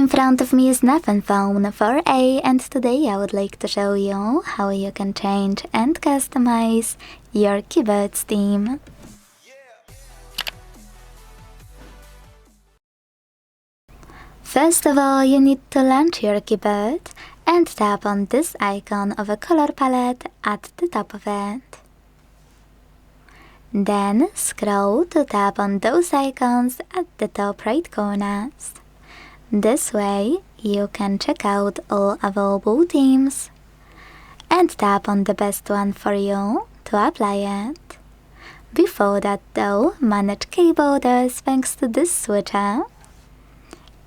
In front of me is Nothing Phone 4A, and today I would like to show you how you can change and customize your keyboard's theme. First of all, you need to launch your keyboard and tap on this icon of a color palette at the top of it. Then scroll to tap on those icons at the top right corners. This way, you can check out all available themes and tap on the best one for you to apply it. Before that though, manage key borders thanks to this switcher.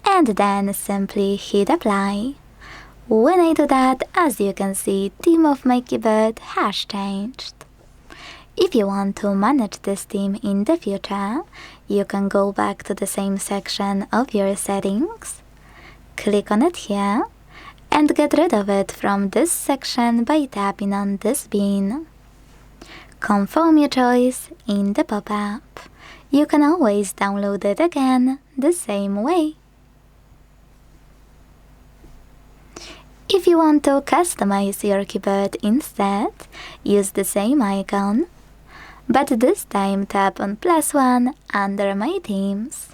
And then simply hit apply. When I do that, as you can see, theme of my keyboard has changed. If you want to manage this theme in the future, you can go back to the same section of your settings, click on it here, and get rid of it from this section by tapping on this bin. Confirm your choice in the pop-up. You can always download it again the same way. If you want to customize your keyboard instead, use the same icon, but this time tap on +1 under My Themes.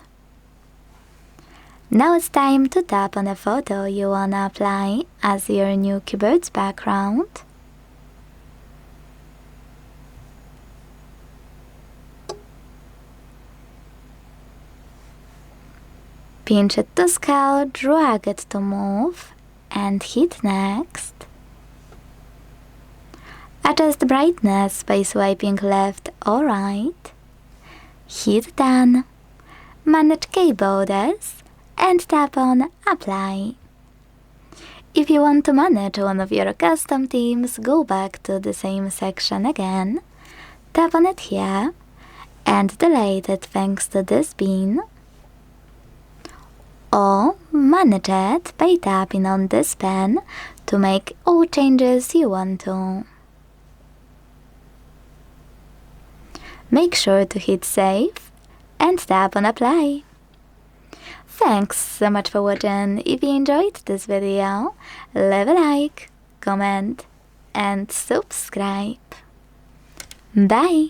Now it's time to tap on a photo you wanna apply as your new keyboard's background. Pinch it to scale, drag it to move, and hit next. Adjust brightness by swiping left or right. Hit done. Manage key borders and tap on apply. If you want to manage one of your custom themes, go back to the same section again, tap on it here and delete it thanks to this bin. Or manage it by tapping on this pen to make all changes you want to. Make sure to hit save and tap on apply. Thanks so much for watching. If you enjoyed this video, leave a like, comment and subscribe. Bye!